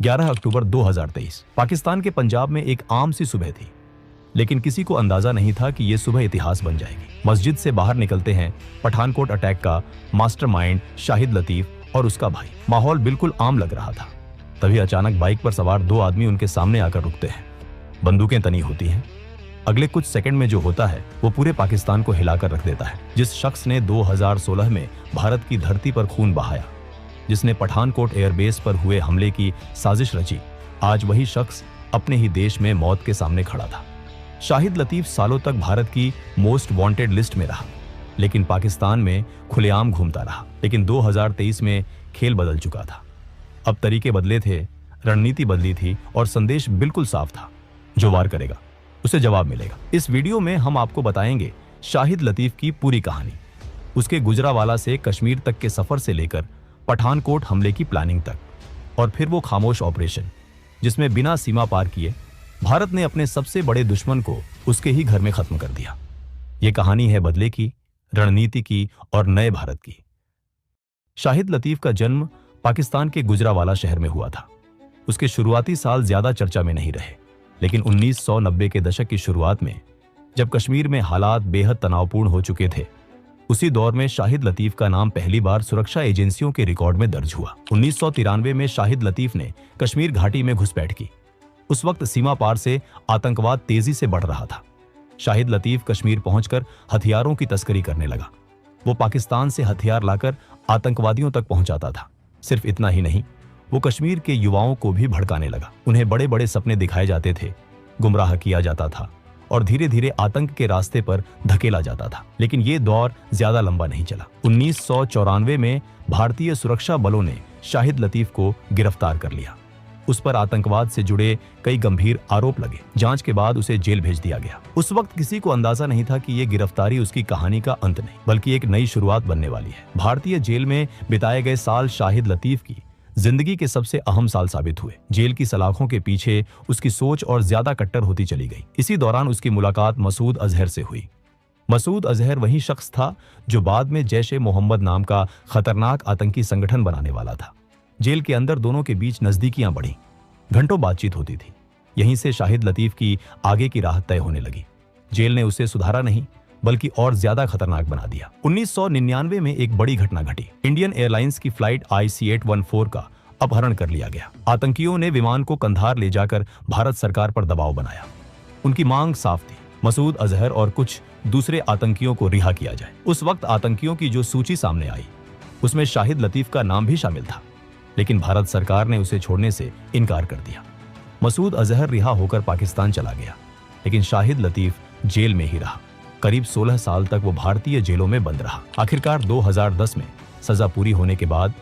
11 अक्टूबर 2023 पाकिस्तान के पंजाब में एक आम सी सुबह थी, लेकिन किसी को अंदाजा नहीं था कि यह सुबह इतिहास बन जाएगी। मस्जिद से बाहर निकलते हैं पठानकोट अटैक का मास्टरमाइंड शाहिद लतीफ और उसका भाई। माहौल बिल्कुल आम लग रहा था। तभी अचानक बाइक पर सवार दो आदमी उनके सामने आकर रुकते हैं। बंदूकें तनी होती हैं। अगले कुछ सेकंड में जो होता है वो पूरे पाकिस्तान को हिलाकर रख देता है। जिस शख्स ने 2016 में भारत की धरती पर खून बहाया, जिसने पठानकोट एयरबेस पर हुए हमले की साजिश रची, आज वही शख्स अपने ही देश में मौत के सामने खड़ा था। शाहिद लतीफ सालों तक भारत की मोस्ट वांटेड लिस्ट में रहा, लेकिन पाकिस्तान में खुलेआम घूमता रहा। लेकिन 2023 में खेल बदल चुका था। अब तरीके बदले थे, रणनीति बदली थी और संदेश बिल्कुल साफ था। जो वार करेगा उसे जवाब मिलेगा। इस वीडियो में हम आपको बताएंगे शाहिद लतीफ की पूरी कहानी, उसके गुजरावाला से कश्मीर तक के सफर से लेकर पठानकोट हमले की प्लानिंग तक, और फिर वो खामोश ऑपरेशन जिसमें बिना सीमा पार किए भारत ने अपने सबसे बड़े दुश्मन को उसके ही घर में खत्म कर दिया। ये कहानी है बदले की, रणनीति की और नए भारत की। शाहिद लतीफ का जन्म पाकिस्तान के गुजरावाला शहर में हुआ था। उसके शुरुआती साल ज्यादा चर्चा में नहीं रहे, लेकिन 1990 के दशक की शुरुआत में जब कश्मीर में हालात बेहद तनावपूर्ण हो चुके थे, उसी दौर में शाहिद लतीफ का नाम पहली बार सुरक्षा एजेंसियों के रिकॉर्ड में दर्ज हुआ। 1993 में शाहिद लतीफ ने कश्मीर घाटी में घुसपैठ की। उस वक्त सीमा पार से आतंकवाद तेजी से बढ़ रहा था। शाहिद लतीफ कश्मीर पहुंचकर हथियारों की तस्करी करने लगा। वो पाकिस्तान से हथियार लाकर आतंकवादियों तक पहुंचाता था। सिर्फ इतना ही नहीं, वो कश्मीर के युवाओं को भी भड़काने लगा। उन्हें बड़े बड़े सपने दिखाए जाते थे, गुमराह किया जाता था और धीरे धीरे आतंक के रास्ते पर धकेला जाता था। लेकिन ये दौर ज्यादा लंबा नहीं चला। 1994 में भारतीय सुरक्षा बलों ने शाहिद लतीफ को गिरफ्तार कर लिया। उस पर आतंकवाद से जुड़े कई गंभीर आरोप लगे। जांच के बाद उसे जेल भेज दिया गया। उस वक्त किसी को अंदाजा नहीं था कि ये गिरफ्तारी उसकी कहानी का अंत नहीं, बल्कि एक नई शुरुआत बनने वाली है। भारतीय जेल में बिताए गए साल शाहिद लतीफ की जिंदगी के सबसे अहम साल साबित हुए। जेल की सलाखों के पीछे उसकी सोच और ज्यादा कट्टर होती चली गई। इसी दौरान उसकी मुलाकात मसूद अजहर से हुई। मसूद अजहर वही शख्स था जो बाद में जैश ए मोहम्मद नाम का खतरनाक आतंकी संगठन बनाने वाला था। जेल के अंदर दोनों के बीच नजदीकियां बढ़ी, घंटों बातचीत होती थी। यहीं से शाहिद लतीफ की आगे की राह तय होने लगी। जेल ने उसे सुधारा नहीं, बल्कि और ज्यादा खतरनाक बना दिया। 1999 में एक बड़ी घटना घटी। इंडियन एयरलाइंस की फ्लाइट IC-814 का अपहरण कर लिया गया। आतंकियों ने विमान को कंधार ले जाकर भारत सरकार पर दबाव बनाया। उनकी मांग साफ थी, मसूद अजहर और कुछ दूसरे आतंकियों को रिहा किया जाए। उस वक्त आतंकियों की जो सूची सामने आई, उसमें शाहिद लतीफ का नाम भी शामिल था, लेकिन भारत सरकार ने उसे छोड़ने से इनकार कर दिया। मसूद अजहर रिहा होकर पाकिस्तान चला गया, लेकिन शाहिद लतीफ जेल में ही रहा। करीब 16 साल तक वो भारतीय जेलों में बंद रहा। आखिरकार 2010 में सजा पूरी होने के बाद